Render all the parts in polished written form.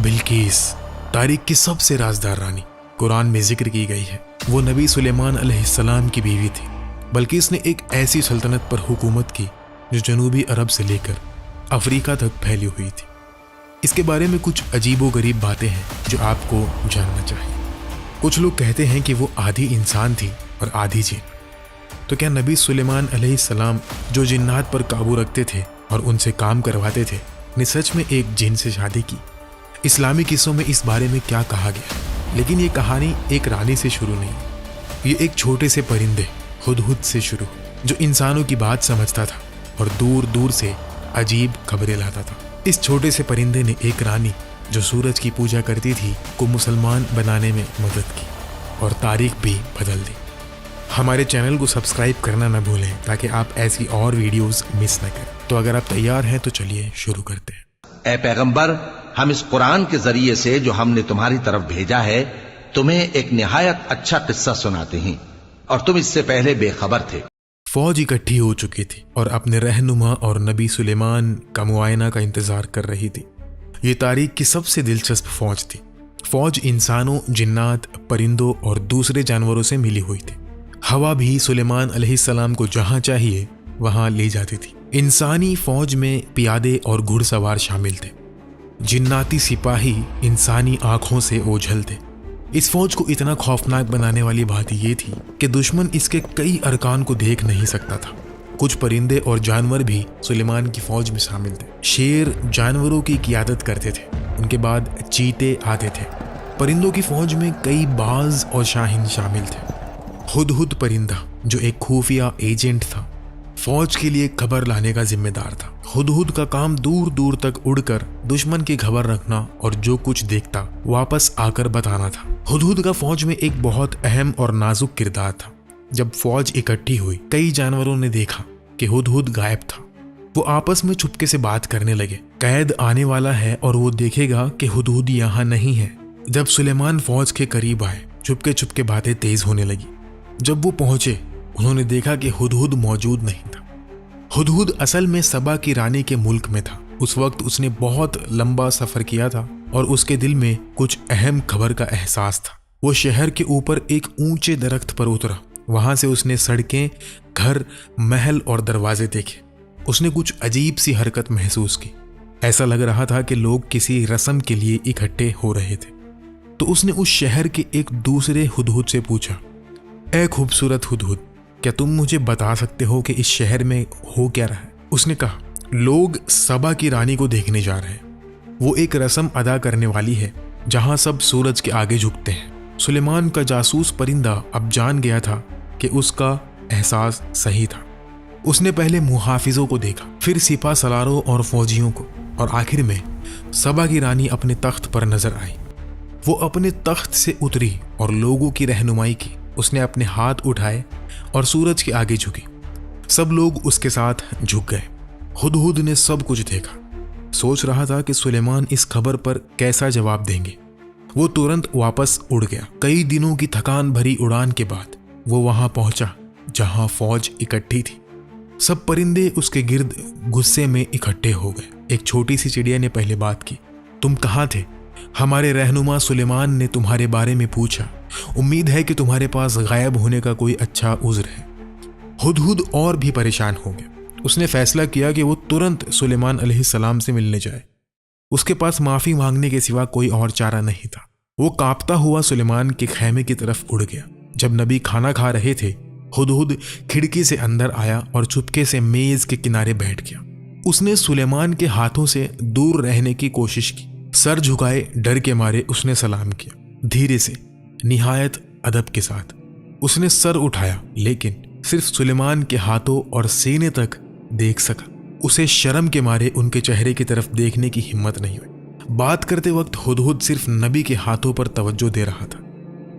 बिल्किस तारीख की सबसे राजदार रानी कुरान में जिक्र की गई है। वो नबी सुलेमान अलैहिस्सलाम की बीवी थी। बिल्किस ने एक ऐसी सल्तनत पर हुकूमत की जो जनूबी अरब से लेकर अफ्रीका तक फैली हुई थी। इसके बारे में कुछ अजीबोगरीब बातें हैं जो आपको जानना चाहिए। कुछ लोग कहते हैं कि वो आधी इंसान थी और आधी जिन। तो क्या नबी सुलेमान अलैहिस्सलाम जो जिन्नात पर काबू रखते थे और उनसे काम करवाते थे ने सच में एक जिन से शादी की? इस्लामी किस्सों में इस बारे में क्या कहा गया? लेकिन ये कहानी एक रानी से शुरू नहीं, ये एक छोटे से परिंदे हुदहुद से शुरू, जो इंसानों की बात समझता था और दूर दूर से अजीब खबरें लाता था। इस छोटे से परिंदे ने एक रानी जो सूरज की पूजा करती थी को मुसलमान बनाने में मदद की और तारीख भी बदल दी। हमारे चैनल को सब्सक्राइब करना न भूलें ताकि आप ऐसी और वीडियोस मिस न करें। तो अगर आप तैयार हैं तो चलिए शुरू करते हैं। ए पैगंबर, हम इस कुरान के जरिए से जो हमने तुम्हारी तरफ भेजा है तुम्हें एक निहायत अच्छा किस्सा सुनाते हैं और तुम इससे पहले बेखबर थे। फौज इकट्ठी हो चुकी थी और अपने रहनुमा और नबी सुलेमान का मुआयना का इंतजार कर रही थी। ये तारीख की सबसे दिलचस्प फौज थी। फौज इंसानों, जिन्नात, परिंदों और दूसरे जानवरों से मिली हुई थी। हवा भी सुलेमान अलैहिस्सलाम को जहां चाहिए वहां ले जाती थी। इंसानी फौज में पियादे और घुड़सवार शामिल थे। जिन्नाती सिपाही इंसानी आंखों से ओझल थे। इस फौज को इतना खौफनाक बनाने वाली बात यह थी कि दुश्मन इसके कई अरकान को देख नहीं सकता था। कुछ परिंदे और जानवर भी सुलेमान की फौज में शामिल थे। शेर जानवरों की क़ियादत करते थे, उनके बाद चीते आते थे। परिंदों की फौज में कई बाज और शाहीन शामिल थे। हुदहुद परिंदा जो एक खुफिया एजेंट था, फौज के लिए खबर लाने का जिम्मेदार था। हुदहुद का काम दूर दूर तक उड़कर दुश्मन की खबर रखना और जो कुछ देखता वापस आकर बताना था। हुदहुद का फौज में एक बहुत अहम और नाजुक किरदार था। जब फौज इकट्ठी हुई, कई जानवरों ने देखा कि हुदहुद गायब था। वो आपस में चुपके से बात करने लगे। कैद आने वाला है और वो देखेगा कि हुदहुद यहाँ नहीं है। जब सुलेमान फौज के करीब आए, चुपके चुपके बातें तेज होने लगी। जब वो पहुंचे, उन्होंने देखा कि हुदहुद मौजूद नहीं था। हुदहुद असल में सबा की रानी के मुल्क में था। उस वक्त उसने बहुत लंबा सफर किया था और उसके दिल में कुछ अहम खबर का एहसास था। वो शहर के ऊपर एक ऊंचे दरख्त पर उतरा। वहां से उसने सड़कें, घर, महल और दरवाजे देखे। उसने कुछ अजीब सी हरकत महसूस की। ऐसा लग रहा था कि लोग किसी रस्म के लिए इकट्ठे हो रहे थे। तो उसने उस शहर के एक दूसरे हुदहुद से पूछा, ए खूबसूरत हुदहुद, क्या तुम मुझे बता सकते हो कि इस शहर में हो क्या रहा है? उसने कहा, लोग सबा की रानी को देखने जा रहे हैं। वो एक रस्म अदा करने वाली है जहां सब सूरज के आगे झुकते हैं। सुलेमान का जासूस परिंदा अब जान गया था कि उसका एहसास सही था। उसने पहले मुहाफिजों को देखा, फिर सिपा सलारों और फौजियों को, और आखिर में सबा की रानी अपने तख्त पर नजर आई। वो अपने तख्त से उतरी और लोगों की रहनुमाई की। उसने अपने हाथ उठाए और सूरज के आगे झुकी। सब लोग उसके साथ झुक गए। हुदहुद ने सब कुछ देखा। सोच रहा था कि सुलेमान इस खबर पर कैसा जवाब देंगे। वो तुरंत वापस उड़ गया। कई दिनों की थकान भरी उड़ान के बाद वो वहां पहुंचा जहां फौज इकट्ठी थी। सब परिंदे उसके गिर्द गुस्से में इकट्ठे हो गए। एक छोटी सी चिड़िया ने पहले बात की, तुम कहाँ थे? हमारे रहनुमा सुलेमान ने तुम्हारे बारे में पूछा। उम्मीद है कि तुम्हारे पास गायब होने का कोई अच्छा उज़्र है। हुदहुद और भी परेशान हो गया। उसने फैसला किया कि वो तुरंत सुलेमान अलैहिस्सलाम से मिलने जाए। उसके पास माफ़ी मांगने के सिवा कोई और चारा नहीं था। वो कांपता हुआ सुलेमान के खैमे की तरफ उड़ गया। जब नबी खाना खा रहे थे, हुदहुद खिड़की से अंदर आया और चुपके से मेज़ के किनारे बैठ गया। उसने सुलेमान के हाथों से दूर रहने की कोशिश की। सर झुकाए डर के मारे उसने सलाम किया। धीरे से, निहायत अदब के साथ उसने सर उठाया, लेकिन सिर्फ सुलेमान के हाथों और सीने तक देख सका। उसे शर्म के मारे उनके चेहरे की तरफ देखने की हिम्मत नहीं हुई। बात करते वक्त हुदहुद सिर्फ नबी के हाथों पर तवज्जो दे रहा था।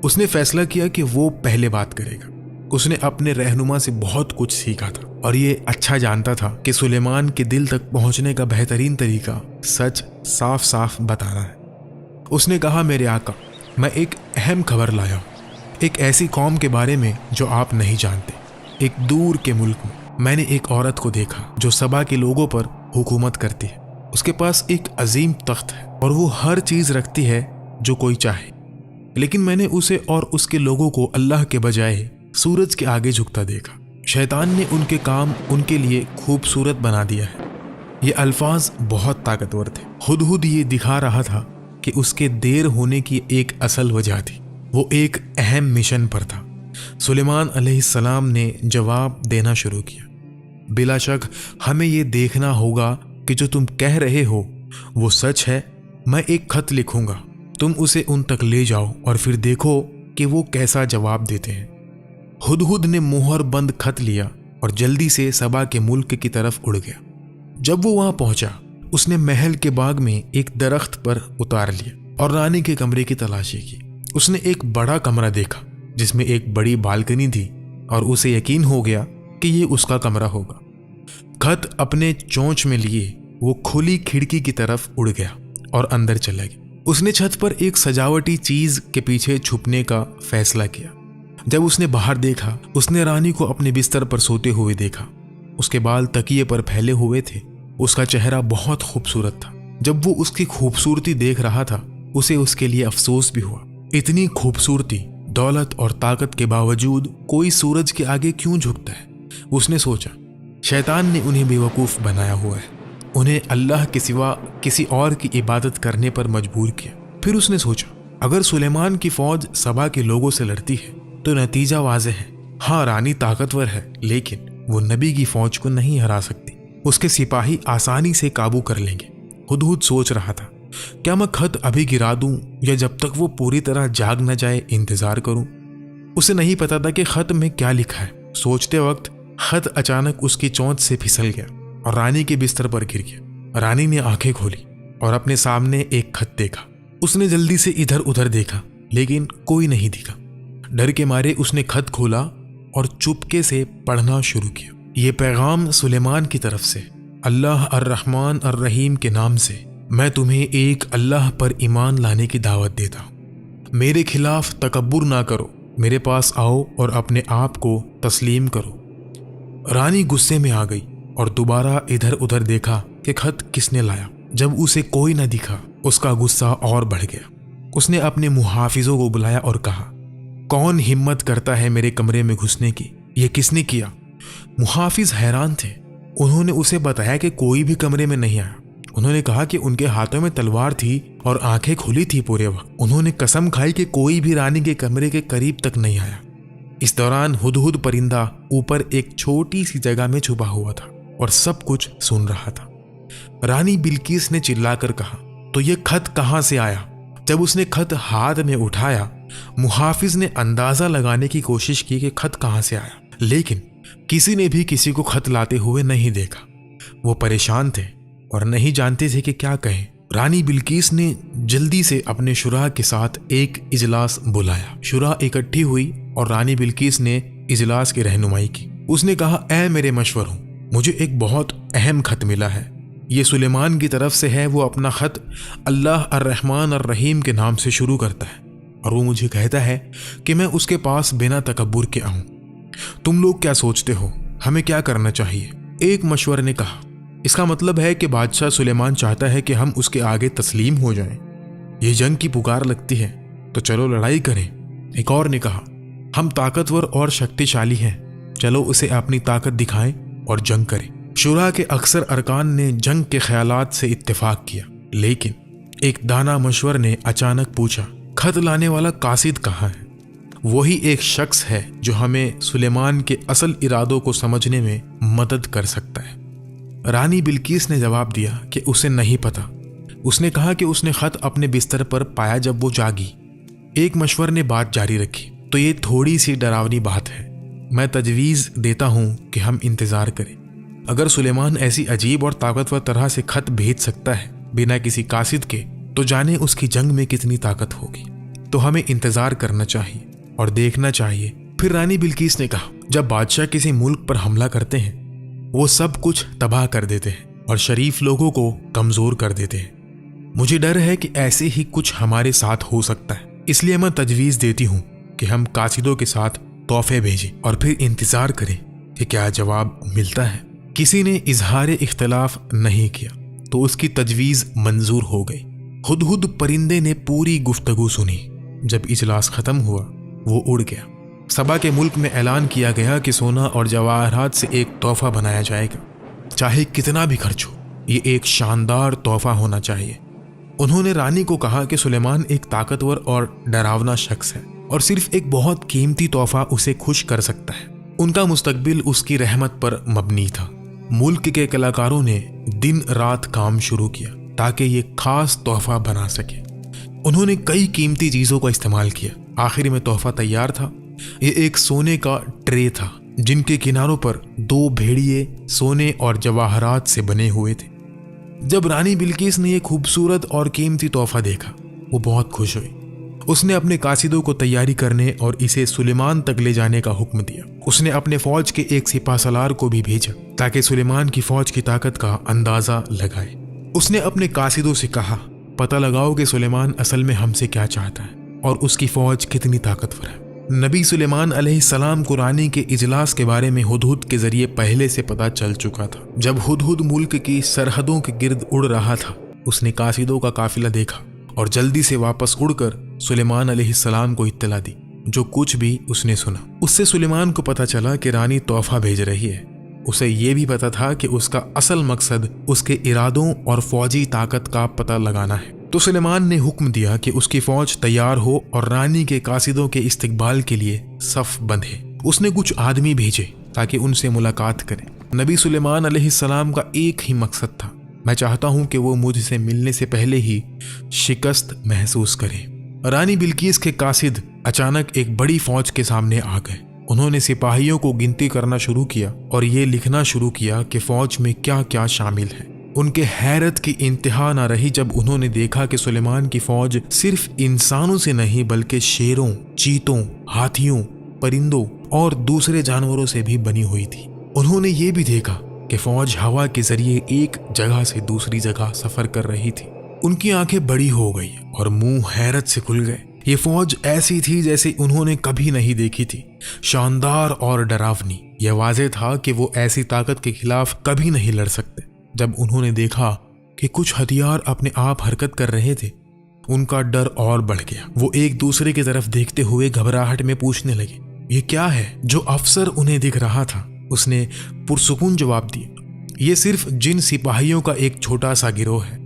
उसने फैसला किया कि वो पहले बात करेगा। उसने अपने रहनुमा से बहुत कुछ सीखा था और ये अच्छा जानता था कि सुलेमान के दिल तक पहुंचने का बेहतरीन तरीका सच साफ साफ बताना है। उसने कहा, मेरे आका, मैं एक अहम खबर लाया हूँ, एक ऐसी कौम के बारे में जो आप नहीं जानते। एक दूर के मुल्क में मैंने एक औरत को देखा जो सबा के लोगों पर हुकूमत करती है। اس کے پاس ایک عظیم تخت ہے اور وہ ہر چیز رکھتی ہے جو کوئی چاہے، لیکن میں نے اسے اور اس کے لوگوں کو اللہ کے بجائے سورج کے آگے جھکتا دیکھا۔ شیطان نے ان کے کام ان کے لیے خوبصورت بنا دیا ہے۔ یہ الفاظ بہت طاقتور تھے۔ ہدہد یہ دکھا رہا تھا کہ اس کے دیر ہونے کی ایک اصل وجہ تھی، وہ ایک اہم مشن پر تھا۔ سلیمان علیہ السلام نے جواب دینا شروع کیا، بلا شک ہمیں یہ دیکھنا ہوگا کہ جو تم کہہ رہے ہو وہ سچ ہے۔ میں ایک خط لکھوں گا، تم اسے ان تک لے جاؤ اور پھر دیکھو کہ وہ کیسا جواب دیتے ہیں۔ ہدہد نے مہر بند خط لیا اور جلدی سے سبا کے ملک کی طرف اڑ گیا۔ جب وہ وہاں پہنچا، اس نے محل کے باغ میں ایک درخت پر اتار لیا اور رانی کے کمرے کی تلاشی کی۔ اس نے ایک بڑا کمرہ دیکھا جس میں ایک بڑی بالکنی تھی اور اسے یقین ہو گیا کہ یہ اس کا کمرہ ہوگا۔ خط اپنے چونچ میں لیے وہ کھلی کھڑکی کی طرف اڑ گیا اور اندر چلا گیا۔ اس نے چھت پر ایک سجاوٹی چیز کے پیچھے چھپنے کا فیصلہ کیا۔ جب اس نے باہر دیکھا، اس نے رانی کو اپنے بستر پر سوتے ہوئے دیکھا۔ اس کے بال تکیے پر پھیلے ہوئے تھے۔ اس کا چہرہ بہت خوبصورت تھا۔ جب وہ اس کی خوبصورتی دیکھ رہا تھا، اسے اس کے لیے افسوس بھی ہوا۔ اتنی خوبصورتی، دولت اور طاقت کے باوجود کوئی سورج کے آگے کیوں جھکتا ہے؟ اس نے سوچا، شیطان نے انہیں بیوقوف بنایا ہوا ہے، انہیں اللہ کے سوا کسی اور کی عبادت کرنے پر مجبور کیا۔ پھر اس نے سوچا، اگر سلیمان کی فوج سبا کے لوگوں سے لڑتی ہے تو نتیجہ واضح ہے۔ ہاں، رانی طاقتور ہے، لیکن وہ نبی کی فوج کو نہیں ہرا سکتی۔ اس کے سپاہی آسانی سے قابو کر لیں گے۔ ہدہد سوچ رہا تھا، کیا میں خط ابھی گرا دوں یا جب تک وہ پوری طرح جاگ نہ جائے انتظار کروں؟ اسے نہیں پتا تھا کہ خط میں کیا لکھا ہے۔ سوچتے وقت خط اچانک اس کی چونچ سے پھسل گیا اور رانی کے بستر پر گر گیا۔ رانی نے آنکھیں کھولی اور اپنے سامنے ایک خط دیکھا۔ اس نے جلدی سے ادھر ادھر دیکھا، لیکن کوئی نہیں دکھا۔ ڈر کے مارے اس نے خط کھولا اور چپکے سے پڑھنا شروع کیا۔ یہ پیغام سلیمان کی طرف سے، اللہ الرحمن الرحیم کے نام سے میں تمہیں ایک اللہ پر ایمان لانے کی دعوت دیتا ہوں۔ میرے خلاف تکبر نہ کرو، میرے پاس آؤ اور اپنے آپ کو تسلیم کرو۔ رانی غصے میں آ گئی اور دوبارہ ادھر ادھر دیکھا کہ خط کس نے لایا۔ جب اسے کوئی نہ دکھا، اس کا غصہ اور بڑھ گیا۔ اس نے اپنے محافظوں کو بلایا اور کہا، کون ہمت کرتا ہے میرے کمرے میں گھسنے کی؟ یہ کس نے کیا؟ محافظ حیران تھے۔ انہوں نے اسے بتایا کہ کوئی بھی کمرے میں نہیں آیا۔ انہوں نے کہا کہ ان کے ہاتھوں میں تلوار تھی اور آنکھیں کھلی تھی پورے وقت۔ انہوں نے قسم کھائی کہ کوئی بھی رانی کے کمرے کے قریب تک نہیں آیا۔ اس دوران ہدہد پرندہ اوپر ایک چھوٹی سی جگہ میں چھپا ہوا تھا اور سب کچھ سن رہا تھا۔ رانی بلقیس نے چلا کر کہا، تو یہ خط کہاں سے آیا؟ جب اس نے خط ہاتھ میں اٹھایا، محافظ نے اندازہ لگانے کی کوشش کی کہ خط کہاں سے آیا، لیکن کسی نے بھی کسی کو خط لاتے ہوئے نہیں دیکھا۔ وہ پریشان تھے اور نہیں جانتے تھے کہ کیا کہیں۔ رانی بلقیس نے جلدی سے اپنے شراح کے ساتھ ایک اجلاس بلایا۔ شراح اکٹھی ہوئی اور رانی بلقیس نے اجلاس کی رہنمائی کی۔ اس نے کہا، اے میرے مشوروں، مجھے ایک بہت اہم خط ملا ہے۔ یہ سلیمان کی طرف سے ہے۔ وہ اپنا خط اللہ الرحمن الرحیم کے نام سے شروع کرتا ہے اور وہ مجھے کہتا ہے کہ میں اس کے پاس بنا تکبر کے آؤں۔ تم لوگ کیا سوچتے ہو؟ ہمیں کیا کرنا چاہیے؟ ایک مشور نے کہا، اس کا مطلب ہے کہ بادشاہ سلیمان چاہتا ہے کہ ہم اس کے آگے تسلیم ہو جائیں۔ یہ جنگ کی پکار لگتی ہے تو چلو لڑائی کریں۔ ایک اور نے کہا، ہم طاقتور اور شکتیشالی ہیں، چلو اسے اپنی طاقت دکھائیں اور جنگ کریں۔ شورا کے اکثر ارکان نے جنگ کے خیالات سے اتفاق کیا، لیکن ایک دانا مشور نے اچانک پوچھا، خط لانے والا قاصد کہاں ہے؟ وہی ایک شخص ہے جو ہمیں سلیمان کے اصل ارادوں کو سمجھنے میں مدد کر سکتا ہے۔ رانی بلقیس نے جواب دیا کہ اسے نہیں پتا۔ اس نے کہا کہ اس نے خط اپنے بستر پر پایا جب وہ جاگی۔ ایک مشور نے بات جاری رکھی، تو یہ تھوڑی سی ڈراونی بات ہے، میں تجویز دیتا ہوں کہ ہم انتظار کریں۔ اگر سلیمان ایسی عجیب اور طاقتور طرح سے خط بھیج سکتا ہے بنا کسی قاصد کے، تو جانے اس کی جنگ میں کتنی طاقت ہوگی۔ تو ہمیں انتظار کرنا چاہیے اور دیکھنا چاہیے۔ پھر رانی بلقیس نے کہا، جب بادشاہ کسی ملک پر حملہ کرتے ہیں، وہ سب کچھ تباہ کر دیتے ہیں اور شریف لوگوں کو کمزور کر دیتے ہیں۔ مجھے ڈر ہے کہ ایسے ہی کچھ ہمارے ساتھ ہو سکتا ہے، اس لیے میں تجویز دیتی ہوں کہ ہم قاصدوں کے ساتھ تحفے بھیجیں اور پھر انتظار کریں کہ کیا جواب ملتا ہے۔ کسی نے اظہار اختلاف نہیں کیا۔ तो उसकी तजवीज़ मंजूर हो गई। हुदहुद परिंदे ने पूरी गुफ्तगू सुनी। जब इजलास ख़त्म हुआ वो उड़ गया। सबा के मुल्क में ऐलान किया गया कि सोना और जवाहरात से एक तोहफा बनाया जाएगा, चाहे कितना भी खर्च हो, ये एक शानदार तोहफा होना चाहिए। उन्होंने रानी को कहा कि सुलेमान एक ताकतवर और डरावना शख्स है और सिर्फ एक बहुत कीमती तोहफा उसे खुश कर सकता है। उनका मुस्तकबिल उसकी रहमत पर मबनी था। मुल्क के कलाकारों ने दिन रात काम शुरू किया ताकि ये खास तोहफा बना सके। उन्होंने कई कीमती चीज़ों का इस्तेमाल किया। आखिर में तोहफा तैयार था। ये एक सोने का ट्रे था जिनके किनारों पर 2 भेड़िए सोने और जवाहरात से बने हुए थे। जब रानी बिल्किस ने यह खूबसूरत और कीमती तोहफा देखा वो बहुत खुश हुई। उसने अपने कासिदों को तैयारी करने और इसे सुलेमान तक ले जाने का हुक्म दिया। उसने अपने फौज के एक सिपा सलार को भी भेजा ताकि सुलेमान की फौज की ताकत का अंदाजा लगाए। उसने अपने कासिदों से कहा, पता लगाओ कि सुलेमान असल में हमसे क्या चाहता है और उसकी फौज कितनी ताकतवर है। नबी सुलेमान अलैहिस्सलाम को रानी के इजलास के बारे में हुदहुद के जरिए पहले से पता चल चुका था। जब हुदहुद मुल्क की सरहदों के गिर्द उड़ रहा था, उसने कासिदों का काफिला देखा और जल्दी से वापस उड़कर सुलेमान अलैहिस्सलाम को इत्तला दी। जो कुछ भी उसने सुना, उससे सुलेमान को पता चला कि रानी तोहफा भेज रही है। उसे ये भी पता था कि उसका असल मकसद उसके इरादों और फौजी ताकत का पता लगाना है। तो सुलेमान ने हुक्म दिया कि उसकी फौज तैयार हो और रानी के कासिदों के इस्तकबाल के लिए सफ बंधे। उसने कुछ आदमी भेजे ताकि उनसे मुलाकात करें। नबी सुलेमान अलैहिस्सलाम का एक ही मकसद था, मैं चाहता हूं कि वो मुझसे मिलने से पहले ही शिकस्त महसूस करें। रानी बिल्किस के कासिद अचानक एक बड़ी फौज के सामने आ गए। उन्होंने सिपाहियों को गिनती करना शुरू किया और ये लिखना शुरू किया कि फौज में क्या क्या शामिल है। उनके हैरत की इंतहा ना रही जब उन्होंने देखा कि सुलेमान की फौज सिर्फ इंसानों से नहीं बल्कि शेरों, चीतों, हाथियों, परिंदों और दूसरे जानवरों से भी बनी हुई थी। उन्होंने ये भी देखा कि फौज हवा के जरिए एक जगह से दूसरी जगह सफर कर रही थी। उनकी आंखें बड़ी हो गई और मुंह हैरत से खुल गए। ये फौज ऐसी थी जैसे उन्होंने कभी नहीं देखी थी, शानदार और डरावनी। यह वाज़ेह था कि वो ऐसी ताकत के खिलाफ कभी नहीं लड़ सकते। जब उन्होंने देखा कि कुछ हथियार अपने आप हरकत कर रहे थे, उनका डर और बढ़ गया। वो एक दूसरे की तरफ देखते हुए घबराहट में पूछने लगे, ये क्या है? जो अफसर उन्हें दिख रहा था उसने पुरसुकून जवाब दिया, ये सिर्फ जिन सिपाहियों का एक छोटा सा गिरोह है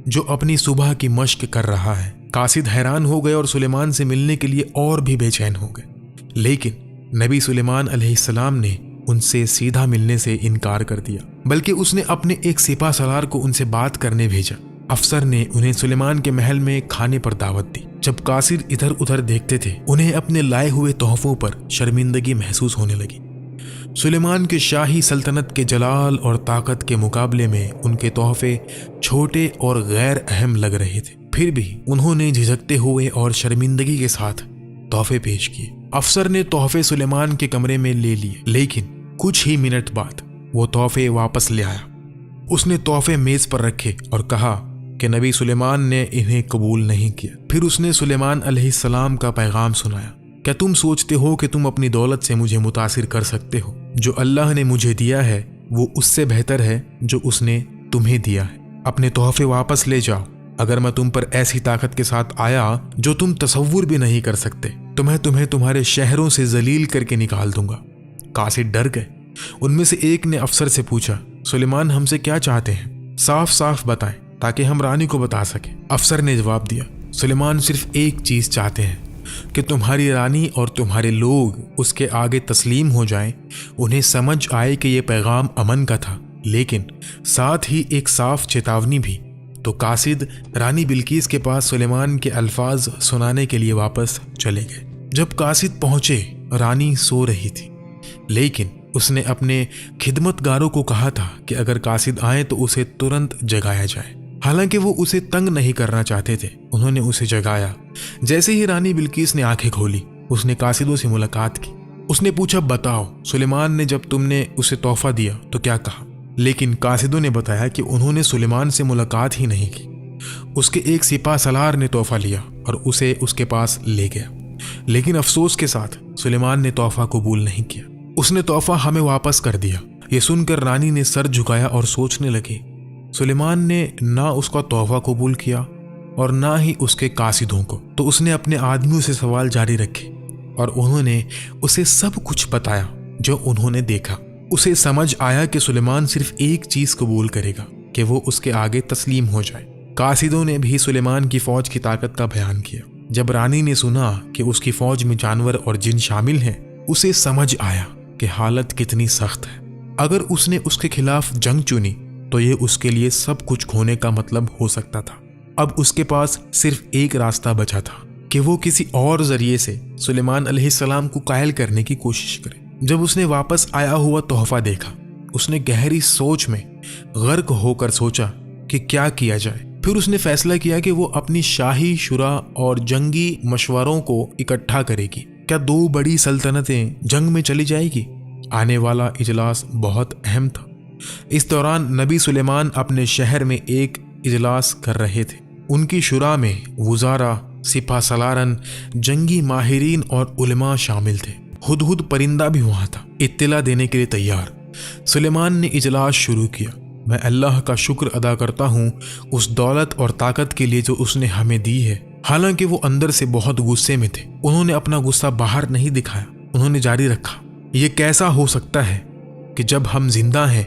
जो अपनी सुबह की मश्क कर रहा है। कासिद हैरान हो गए और सुलेमान से मिलने के लिए और भी बेचैन हो गए, लेकिन नबी सुलेमान अलैहिस्सलाम ने उनसे सीधा मिलने से इनकार कर दिया, बल्कि उसने अपने एक सिपा सलार को उनसे बात करने भेजा। अफसर ने उन्हें सुलेमान के महल में खाने पर दावत दी। जब कासिद इधर उधर देखते थे, उन्हें अपने लाए हुए तोहफों पर शर्मिंदगी महसूस होने लगी। सुलेमान के शाही सल्तनत के जलाल और ताकत के मुकाबले में उनके तोहफे छोटे और गैर अहम लग रहे थे। फिर भी उन्होंने झिझकते हुए और शर्मिंदगी के साथ तोहफे पेश किए। अफसर ने तोहफे सुलेमान के कमरे में ले लिए, लेकिन कुछ ही मिनट बाद वो तोहफे वापस ले आया। उसने तोहफे मेज पर रखे और कहा कि नबी सुलेमान ने इन्हें कबूल नहीं किया। फिर उसने सुलेमान अलैहिस्सलाम का पैगाम सुनाया, क्या तुम सोचते हो कि तुम अपनी दौलत से मुझे मुतासिर कर सकते हो? जो अल्लाह ने मुझे दिया है वो उससे बेहतर है जो उसने तुम्हें दिया है। अपने तोहफे वापस ले जाओ। अगर मैं तुम पर ऐसी ताकत के साथ आया जो तुम तसव्वुर भी नहीं कर सकते तो मैं तुम्हें तुम्हारे शहरों से जलील करके निकाल दूंगा। कासिद डर गए। उनमें से एक ने अफसर से पूछा, सुलेमान हमसे क्या चाहते हैं? साफ साफ बताएं ताकि हम रानी को बता सकें। अफसर ने जवाब दिया, सुलेमान सिर्फ एक चीज चाहते हैं कि तुम्हारी रानी और तुम्हारे लोग उसके आगे तस्लीम हो जाएं, उन्हें समझ आए कि यह पैगाम अमन का था, लेकिन साथ ही एक साफ चेतावनी भी। तो कासिद रानी बिल्किस के पास सुलेमान के अल्फाज सुनाने के लिए वापस चले गए। जब कासिद पहुंचे, रानी सो रही थी, लेकिन उसने अपने खिदमतगारों को कहा था कि अगर कासिद आए तो उसे तुरंत जगाया जाए। हालांकि वो उसे तंग नहीं करना चाहते थे। उन्होंने उसे जगाया। जैसे ही रानी बिल्किस ने आंखें खोली, उसने कासिदों से मुलाकात की। उसने पूछा, बताओ सुलेमान ने जब तुमने उसे तोहफा दिया तो क्या कहा? लेकिन कासिदों ने बताया कि उन्होंने सुलेमान से मुलाकात ही नहीं की। उसके एक सिपा सलार ने तोहफा लिया और उसे उसके पास ले गया, लेकिन अफसोस के साथ सुलेमान ने तोहफा कबूल नहीं किया। उसने तोहफा हमें वापस कर दिया। ये सुनकर रानी ने सर झुकाया और सोचने लगी, سلیمان نے نہ اس کا تحفہ قبول کیا اور نہ ہی اس کے قاصدوں کو، تو اس نے اپنے آدمیوں سے سوال جاری رکھے اور انہوں نے اسے سب کچھ بتایا جو انہوں نے دیکھا۔ اسے سمجھ آیا کہ سلیمان صرف ایک چیز قبول کرے گا کہ وہ اس کے آگے تسلیم ہو جائے۔ قاصدوں نے بھی سلیمان کی فوج کی طاقت کا بیان کیا۔ جب رانی نے سنا کہ اس کی فوج میں جانور اور جن شامل ہیں، اسے سمجھ آیا کہ حالت کتنی سخت ہے۔ اگر اس نے اس کے خلاف جنگ چنی تو یہ اس کے لیے سب کچھ کھونے کا مطلب ہو سکتا تھا۔ اب اس کے پاس صرف ایک راستہ بچا تھا کہ وہ کسی اور ذریعے سے سلیمان علیہ السلام کو قائل کرنے کی کوشش کرے۔ جب اس نے واپس آیا ہوا تحفہ دیکھا، اس نے گہری سوچ میں غرق ہو کر سوچا کہ کیا کیا جائے۔ پھر اس نے فیصلہ کیا کہ وہ اپنی شاہی شورا اور جنگی مشوروں کو اکٹھا کرے گی۔ کیا دو بڑی سلطنتیں جنگ میں چلی جائے گی؟ آنے والا اجلاس بہت اہم تھا۔ اس دوران نبی سلیمان اپنے شہر میں ایک اجلاس کر رہے تھے۔ ان کی شورا میں وزراء، سپہ سالاران، جنگی ماہرین اور علماء شامل تھے۔ ہدہد پرندہ بھی وہاں تھا، اطلاع دینے کے لیے تیار۔ سلیمان نے اجلاس شروع کیا۔ میں اللہ کا شکر ادا کرتا ہوں اس دولت اور طاقت کے لیے جو اس نے ہمیں دی ہے۔ حالانکہ وہ اندر سے بہت غصے میں تھے، انہوں نے اپنا غصہ باہر نہیں دکھایا۔ انہوں نے جاری رکھا، یہ کیسا ہو سکتا ہے کہ جب ہم زندہ ہیں،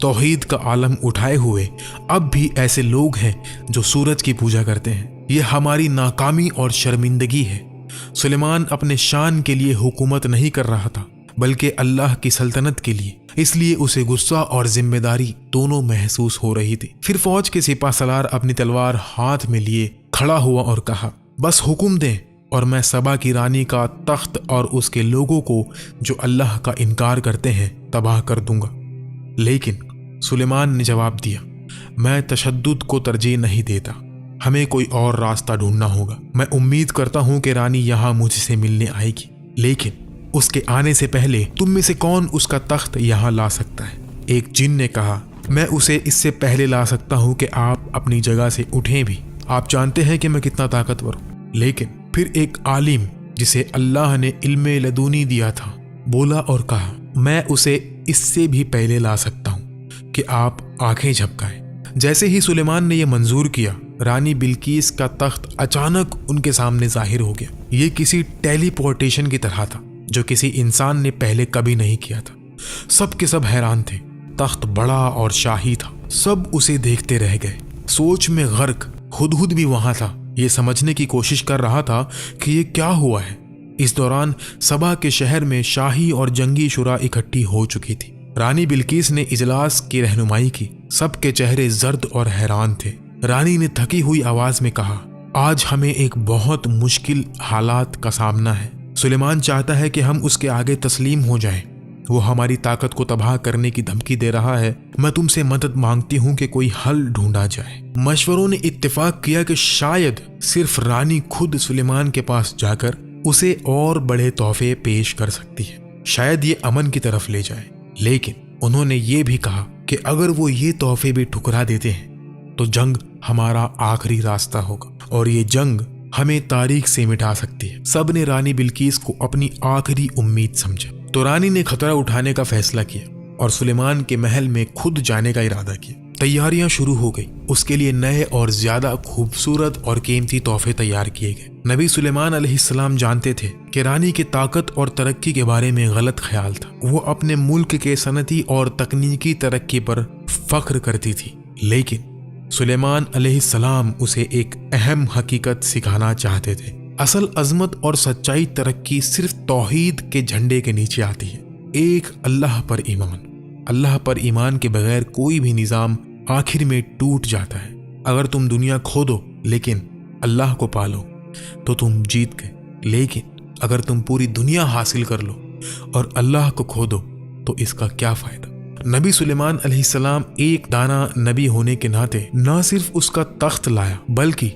توحید کا عالم اٹھائے ہوئے، اب بھی ایسے لوگ ہیں جو سورج کی پوجا کرتے ہیں۔ یہ ہماری ناکامی اور شرمندگی ہے۔ سلیمان اپنے شان کے لیے حکومت نہیں کر رہا تھا، بلکہ اللہ کی سلطنت کے لیے، اس لیے اسے غصہ اور ذمہ داری دونوں محسوس ہو رہی تھی۔ پھر فوج کے سپہ سالار اپنی تلوار ہاتھ میں لیے کھڑا ہوا اور کہا، بس حکم دیں اور میں سبا کی رانی کا تخت اور اس کے لوگوں کو جو اللہ کا انکار کرتے ہیں تباہ کر دوں گا۔ لیکن سلیمان نے جواب دیا، میں تشدد کو ترجیح نہیں دیتا، ہمیں کوئی اور راستہ ڈھونڈنا ہوگا۔ میں امید کرتا ہوں کہ رانی یہاں مجھ سے ملنے آئے گی، لیکن اس کے آنے سے پہلے تم میں سے کون اس کا تخت یہاں لا سکتا ہے؟ ایک جن نے کہا، میں اسے اس سے پہلے لا سکتا ہوں کہ آپ اپنی جگہ سے اٹھیں بھی۔ آپ جانتے ہیں کہ میں کتنا طاقتور ہوں۔ لیکن پھر ایک عالم جسے اللہ نے علم لدنی دیا تھا بولا اور کہا، میں اسے اس سے بھی پہلے لا سکتا ہوں کہ آپ آنکھیں جھپکائیں۔ جیسے ہی سلیمان نے یہ منظور کیا، رانی بلقیس کا تخت اچانک ان کے سامنے ظاہر ہو گیا۔ یہ کسی ٹیلی پورٹیشن کی طرح تھا جو کسی انسان نے پہلے کبھی نہیں کیا تھا۔ سب کے سب حیران تھے۔ تخت بڑا اور شاہی تھا، سب اسے دیکھتے رہ گئے، سوچ میں غرق۔ ہدہد بھی وہاں تھا، یہ سمجھنے کی کوشش کر رہا تھا کہ یہ کیا ہوا ہے۔ اس دوران سبا کے شہر میں شاہی اور جنگی شورا اکٹھی ہو چکی تھی۔ رانی بلقیس نے اجلاس کی رہنمائی کی، سب کے چہرے زرد اور حیران تھے۔ رانی نے تھکی ہوئی آواز میں کہا، آج ہمیں ایک بہت مشکل حالات کا سامنا ہے۔ سلیمان چاہتا ہے کہ ہم اس کے آگے تسلیم ہو جائیں۔ وہ ہماری طاقت کو تباہ کرنے کی دھمکی دے رہا ہے۔ میں تم سے مدد مانگتی ہوں کہ کوئی حل ڈھونڈا جائے۔ مشوروں نے اتفاق کیا کہ شاید صرف رانی خود سلیمان کے پاس جا کر اسے اور بڑے تحفے پیش کر سکتی ہے، شاید یہ امن کی طرف لے جائے۔ لیکن انہوں نے یہ بھی کہا کہ اگر وہ یہ تحفے بھی ٹھکرا دیتے ہیں تو جنگ ہمارا آخری راستہ ہوگا اور یہ جنگ ہمیں تاریخ سے مٹا سکتی ہے۔ سب نے رانی بلقیس کو اپنی آخری امید سمجھا، تو رانی نے خطرہ اٹھانے کا فیصلہ کیا اور سلیمان کے محل میں خود جانے کا ارادہ کیا۔ تیاریاں شروع ہو گئی، اس کے لیے نئے اور زیادہ خوبصورت اور قیمتی تحفے تیار کیے گئے۔ نبی سلیمان علیہ السلام جانتے تھے کہ رانی کی طاقت اور ترقی کے بارے میں غلط خیال تھا۔ وہ اپنے ملک کے صنعتی اور تکنیکی ترقی پر فخر کرتی تھی، لیکن سلیمان علیہ السلام اسے ایک اہم حقیقت سکھانا چاہتے تھے۔ اصل عظمت اور سچائی ترقی صرف توحید کے جھنڈے کے نیچے آتی ہے۔ ایک اللہ پر ایمان۔ اللہ پر ایمان کے بغیر کوئی بھی نظام آخر میں ٹوٹ جاتا ہے۔ اگر تم دنیا کھو دو لیکن اللہ کو پالو تو تم جیت گئے، لیکن اگر تم پوری دنیا حاصل کر لو اور اللہ کو کھو دو تو اس کا کیا فائدہ؟ نبی سلیمان علیہ السلام ایک دانا نبی ہونے کے ناطے نہ صرف اس کا تخت لایا بلکہ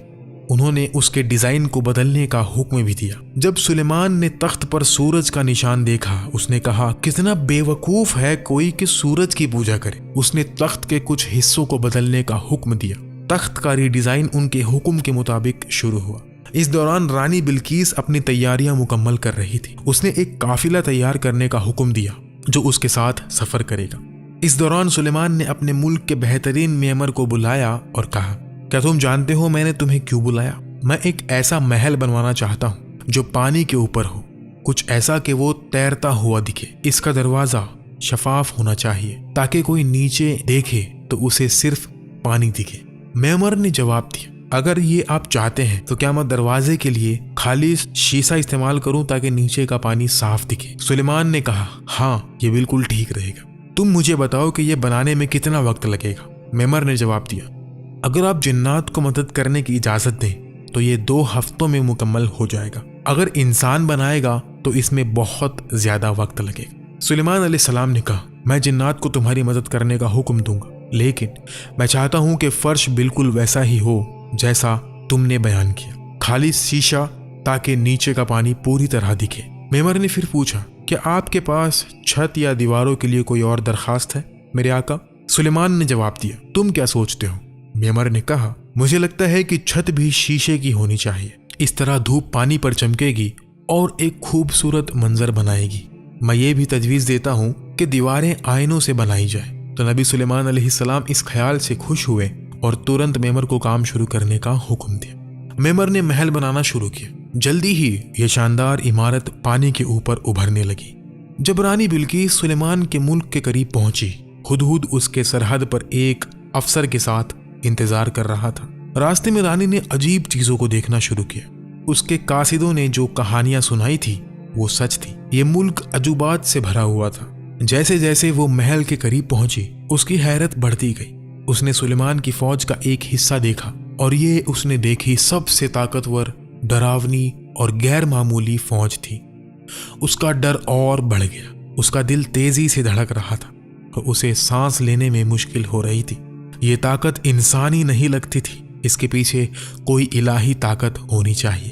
انہوں نے اس کے ڈیزائن کو بدلنے کا حکم بھی دیا۔ جب سلیمان نے تخت پر سورج کا نشان دیکھا، اس نے کہا، کتنا بے وقوف ہے کوئی کہ سورج کی پوجا کرے۔ اس نے تخت کے کچھ حصوں کو بدلنے کا حکم دیا۔ تخت کا ری ڈیزائن ان کے حکم کے مطابق شروع ہوا۔ اس دوران رانی بلقیس اپنی تیاریاں مکمل کر رہی تھی۔ اس نے ایک قافلہ تیار کرنے کا حکم دیا جو اس کے ساتھ سفر کرے گا۔ इस दौरान सुलेमान ने अपने मुल्क के बेहतरीन मेमर को बुलाया और कहा, क्या तुम जानते हो मैंने तुम्हें क्यों बुलाया? मैं एक ऐसा महल बनवाना चाहता हूँ जो पानी के ऊपर हो, कुछ ऐसा कि वो तैरता हुआ दिखे। इसका दरवाजा शफाफ होना चाहिए ताकि कोई नीचे देखे तो उसे सिर्फ पानी दिखे। मेमर ने जवाब दिया, अगर ये आप चाहते हैं तो क्या मैं दरवाजे के लिए खाली शीशा इस्तेमाल करूं ताकि नीचे का पानी साफ दिखे? सुलेमान ने कहा, हाँ ये बिल्कुल ठीक रहेगा। तुम मुझे बताओ कि ये बनाने में कितना वक्त लगेगा? मेमर ने जवाब दिया, अगर आप जिन्नात को मदद करने की इजाजत दें तो ये 2 हफ्तों में मुकम्मल हो जाएगा। अगर इंसान बनाएगा तो इसमें बहुत ज्यादा वक्त लगेगा। सुलेमान अलैहिस्सलाम ने कहा, मैं जिन्नात को तुम्हारी मदद करने का हुक्म दूंगा, लेकिन मैं चाहता हूं कि फर्श बिल्कुल वैसा ही हो जैसा तुमने बयान किया, खाली शीशा ताकि नीचे का पानी पूरी तरह दिखे। मेमर ने फिर पूछा, क्या आपके पास छत या दीवारों के लिए कोई और दरखास्त है मेरे आका? सुलेमान ने जवाब दिया, तुम क्या सोचते हो? मेमर ने कहा, मुझे लगता है कि छत भी शीशे की होनी चाहिए, इस तरह धूप पानी पर चमकेगी और एक खूबसूरत मंजर बनाएगी। मैं ये भी तजवीज़ देता हूँ कि दीवारें आयनों से बनाई जाए। तो नबी सुलेमान अलैहिस्सलाम इस ख्याल से खुश हुए और तुरंत मेमर को काम शुरू करने का हुक्म दिया। मेमर ने महल बनाना शुरू किया। जल्दी ही ये शानदार इमारत पानी के ऊपर उभरने लगी। जब रानी बिल्कीस सुलेमान के मुल्क के करीब पहुंची, हुदहुद उसके सरहद पर एक अफसर के साथ इंतजार कर रहा था। रास्ते में रानी ने अजीब चीजों को देखना शुरू किया। उसके कासिदों ने जो कहानियां सुनाई थी वो सच थी। ये मुल्क अजूबात से भरा हुआ था। जैसे जैसे वो महल के करीब पहुंची, उसकी हैरत बढ़ती गई। उसने सुलेमान की फौज का एक हिस्सा देखा और ये उसने देखी सबसे ताकतवर, डरावनी और गैर मामूली फौज थी। उसका डर और बढ़ गया। उसका दिल तेजी से धड़क रहा था और उसे सांस लेने में मुश्किल हो रही थी। ये ताकत इंसानी नहीं लगती थी, इसके पीछे कोई इलाही ताकत होनी चाहिए।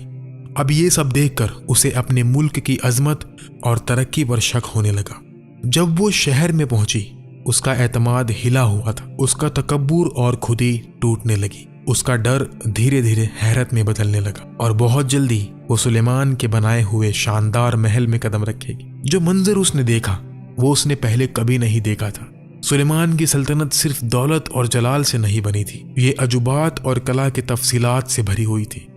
अब ये सब देखकर उसे अपने मुल्क की अजमत और तरक्की पर शक होने लगा। जब वो शहर में पहुंची, उसका एतमाद हिला हुआ था। उसका तकब्बुर और खुदी टूटने लगी। उसका डर धीरे धीरे हैरत में बदलने लगा और बहुत जल्दी वो सुलेमान के बनाए हुए शानदार महल में कदम रखेगी। जो मंजर उसने देखा वो उसने पहले कभी नहीं देखा था। सुलेमान की सल्तनत सिर्फ दौलत और जलाल से नहीं बनी थी, ये अजूबात और कला के तफसीलात से भरी हुई थी।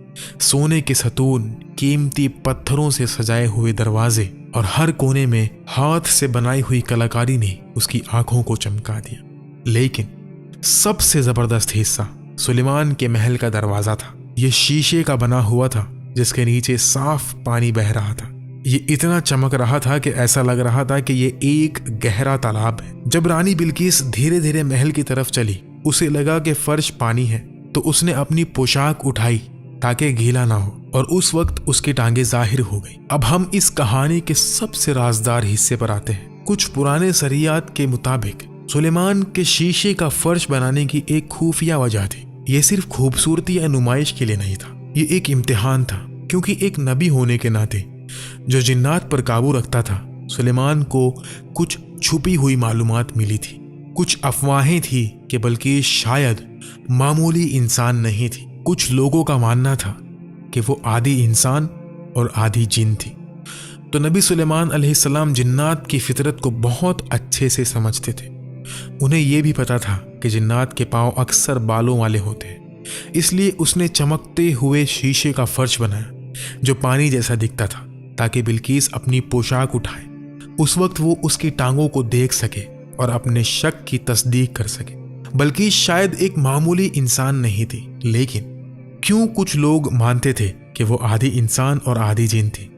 सोने के सतून, कीमती पत्थरों से सजाए हुए दरवाजे और हर कोने में हाथ से बनाई हुई कलाकारी ने उसकी आंखों को चमका दिया। लेकिन सबसे जबरदस्त हिस्सा सुलेमान के महल का दरवाजा था। ये शीशे का बना हुआ था जिसके नीचे साफ पानी बह रहा था। ये इतना चमक रहा था कि ऐसा लग रहा था कि ये एक गहरा तालाब है। जब रानी बिल्कीस धीरे धीरे महल की तरफ चली, उसे लगा कि फर्श पानी है, तो उसने अपनी पोशाक उठाई ताकि गीला ना हो और उस वक्त उसकी टांगे जाहिर हो गई। अब हम इस कहानी के सबसे राजदार हिस्से पर आते हैं। कुछ पुराने सरियात के मुताबिक सुलेमान के शीशे का फर्श बनाने की एक खुफिया वजह थी। ये सिर्फ खूबसूरती या नुमाइश के लिए नहीं था, ये एक इम्तिहान था, क्योंकि एक नबी होने के नाते जो जिन्नात पर काबू रखता था, सुलेमान को कुछ छुपी हुई मालूमात मिली थी। कुछ अफवाहें थी कि बल्कि शायद मामूली इंसान नहीं थी। कुछ लोगों का मानना था कि वो आधी इंसान और आधी जिन थी। तो नबी सुलेमान अलैहिस्सलाम जिन्नात की फितरत को बहुत अच्छे से समझते थे। उन्हें यह भी पता था कि जिन्नात के पांव अक्सर बालों वाले होते हैं, इसलिए उसने चमकते हुए शीशे का फर्श बनाया जो पानी जैसा दिखता था, ताकि बिल्कीस अपनी पोशाक उठाए। उस वक्त वो उसकी टांगों को देख सके और अपने शक की तस्दीक कर सके। बल्कि शायद एक मामूली इंसान नहीं थी, लेकिन क्यों कुछ लोग मानते थे कि वो आधी इंसान और आधी जिन थी।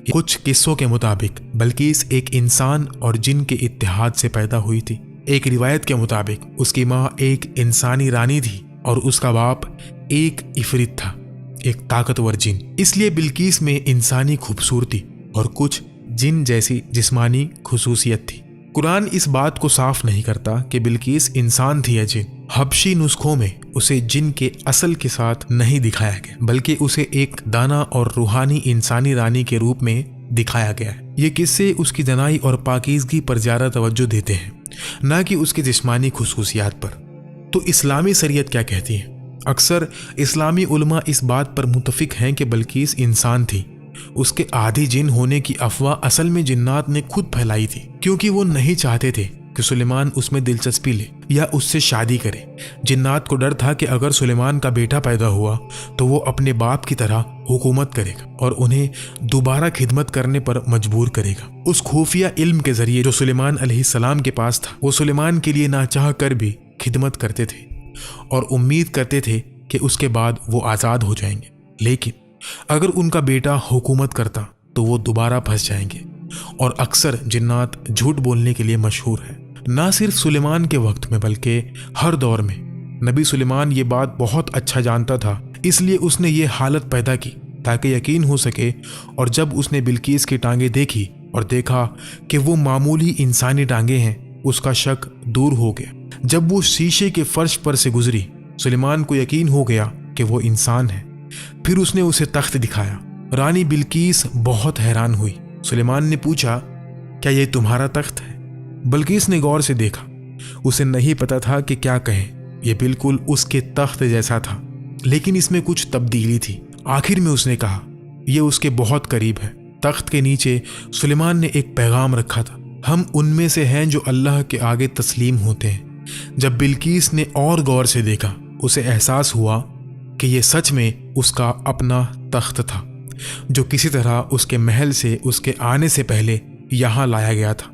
कुछ किस्सों के मुताबिक बल्कीस एक इंसान और जिन के इत्तेहाद से पैदा हुई थी। एक रिवायत के मुताबिक उसकी माँ एक इंसानी रानी थी और उसका बाप एक इफरित था, एक ताकतवर जिन। इसलिए बिल्कीस में इंसानी खूबसूरती और कुछ जिन जैसी जिस्मानी खुसूसियत थी। कुरान इस बात को साफ नहीं करता कि बिल्कीस इंसान थी या जिन। हबशी नुस्खों में उसे जिन के असल के साथ नहीं दिखाया गया, बल्कि उसे एक दाना और रूहानी इंसानी रानी के रूप में दिखाया गया है। ये किस्से उसकी दनाई और पाकीज़गी पर ज़्यादा तवज्जो देते हैं, न कि उसकी जिस्मानी खुसूसियात पर। तो इस्लामी शरीयत क्या कहती है? अक्सर इस्लामी उलमा इस बात पर मुतफिक हैं कि बल्कीस इंसान थी। उसके आधी जिन होने की अफवाह असल में जिन्नात ने खुद फैलाई थी, क्योंकि वो नहीं चाहते थे कि सुलेमान उसमें दिलचस्पी ले या उससे शादी करे। जिन्नात को डर था कि अगर सुलेमान का बेटा पैदा हुआ तो वो अपने बाप की तरह हुकूमत करेगा और उन्हें दोबारा खिदमत करने पर मजबूर करेगा। उस खुफिया इल्म के जरिए जो सुलेमान अलैहिस्सलाम के पास था, वो सुलेमान के लिए ना चाह कर भी खिदमत करते थे और उम्मीद करते थे कि उसके बाद वो आज़ाद हो जाएंगे। लेकिन अगर उनका बेटा हुकूमत करता तो वो दोबारा फंस जाएंगे। और अक्सर जिन्नात झूठ बोलने के लिए मशहूर है। ना सिर्फ सुलेमान के वक्त में बल्कि हर दौर में नबी सुलेमान ये बात बहुत अच्छा जानता था, इसलिए उसने ये हालत पैदा की ताकि यकीन हो सके। और जब उसने बिल्कीस की टांगें देखी और देखा कि वो मामूली इंसानी टांगें हैं, उसका शक दूर हो गया। जब वो शीशे के फर्श पर से गुजरी, सुलेमान को यकीन हो गया कि वो इंसान है। फिर उसने उसे तख्त दिखाया। रानी बिल्कीस बहुत हैरान हुई। सुलेमान ने पूछा, क्या ये तुम्हारा तख्त है? बिल्कीस ने गौर से देखा। उसे नहीं पता था कि क्या कहें। यह बिल्कुल उसके तख्त जैसा था, लेकिन इसमें कुछ तब्दीली थी। आखिर में उसने कहा, यह उसके बहुत करीब है। तख्त के नीचे सुलेमान ने एक पैगाम रखा था, हम उनमें से हैं जो अल्लाह के आगे तस्लीम होते हैं। जब बिल्कीस ने और गौर से देखा, उसे एहसास हुआ कि यह सच में उसका अपना तख्त था, जो किसी तरह उसके महल से उसके आने से पहले यहाँ लाया गया था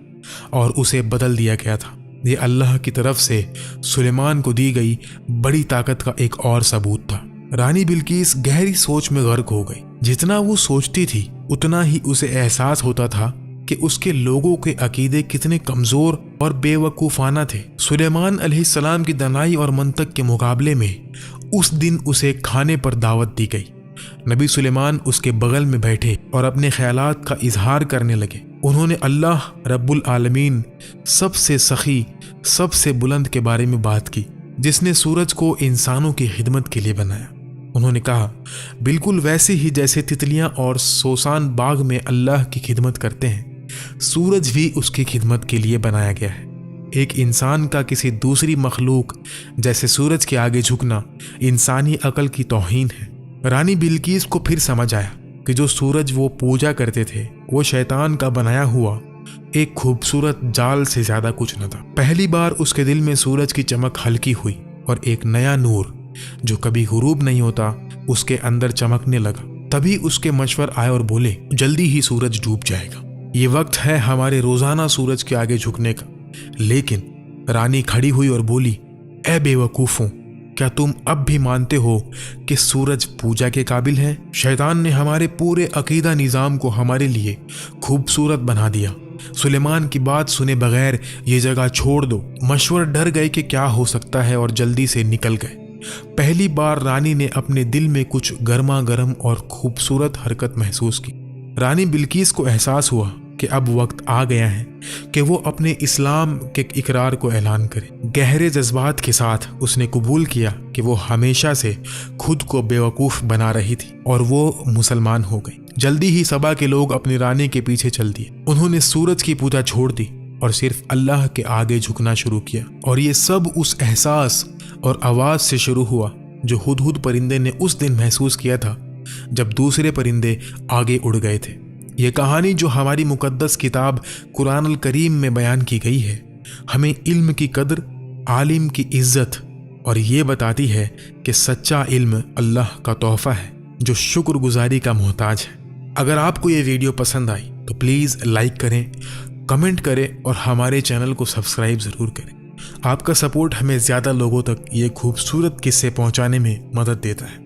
और उसे बदल दिया गया था। ये अल्लाह की तरफ से सुलेमान को दी गई बड़ी ताकत का एक और सबूत था। रानी बिल्कीस गहरी सोच में गर्क हो गई। जितना वो सोचती थी उतना ही उसे एहसास होता था कि उसके लोगों के अकीदे कितने कमजोर और बेवकूफाना थे। सुलेमान अलैहिस्सलाम की दनाई और मंतक के मुकाबले में उस दिन उसे खाने पर दावत दी गई। नबी सुलेमान उसके बगल में बैठे और अपने ख्यालात का इजहार करने लगे। उन्होंने अल्लाह रब्बुल आलमीन सबसे सखी, सबसे बुलंद के बारे में बात की, जिसने सूरज को इंसानों की खिदमत के लिए बनाया। उन्होंने कहा, बिल्कुल वैसे ही जैसे तितलियां और सोसान बाग में अल्लाह की खिदमत करते हैं, सूरज भी उसकी खिदमत के लिए बनाया गया है। एक इंसान का किसी दूसरी मखलूक जैसे सूरज के आगे झुकना इंसानी अकल की तौहीन है। रानी बिल्कीस को फिर समझ आया कि जो सूरज वो पूजा करते थे वो शैतान का बनाया हुआ एक खूबसूरत जाल से ज्यादा कुछ न था। पहली बार उसके दिल में सूरज की चमक हल्की हुई और एक नया नूर जो कभी गुरूब नहीं होता उसके अंदर चमकने लगा। तभी उसके मशवर आए और बोले, जल्दी ही सूरज डूब जाएगा, ये वक्त है हमारे रोजाना सूरज के आगे झुकने का। लेकिन रानी खड़ी हुई और बोली, ए बेवकूफों, क्या तुम अब भी मानते हो कि सूरज पूजा के काबिल है? शैतान ने हमारे पूरे अकीदा निज़ाम को हमारे लिए खूबसूरत बना दिया। सुलेमान की बात सुने बगैर ये जगह छोड़ दो। मशवर डर गए कि क्या हो सकता है और जल्दी से निकल गए। पहली बार रानी ने अपने दिल में कुछ गर्मा गर्म और खूबसूरत हरकत महसूस की। रानी बिल्कीस को एहसास हुआ कि अब वक्त आ गया है कि वो अपने इस्लाम के इकरार को ऐलान करे। गहरे जज्बात के साथ उसने कबूल किया कि वो हमेशा से खुद को बेवकूफ़ बना रही थी और वो मुसलमान हो गई। जल्दी ही सबा के लोग अपनी रानी के पीछे चल दिए। उन्होंने सूरज की पूजा छोड़ दी और सिर्फ अल्लाह के आगे झुकना शुरू किया। और ये सब उस एहसास और आवाज़ से शुरू हुआ जो हुदहुद परिंदे ने उस दिन महसूस किया था जब दूसरे परिंदे आगे उड़ गए थे। ये कहानी जो हमारी मुकद्दस किताब कुरान अल करीम में बयान की गई है, हमें इल्म की कदर, आलिम की इज्जत और ये बताती है कि सच्चा इल्म अल्लाह का तोहफा है जो शुक्रगुजारी का मोहताज है। अगर आपको ये वीडियो पसंद आई तो प्लीज़ लाइक करें, कमेंट करें और हमारे चैनल को सब्सक्राइब ज़रूर करें। आपका सपोर्ट हमें ज़्यादा लोगों तक ये खूबसूरत किस्से पहुंचाने में मदद देता है।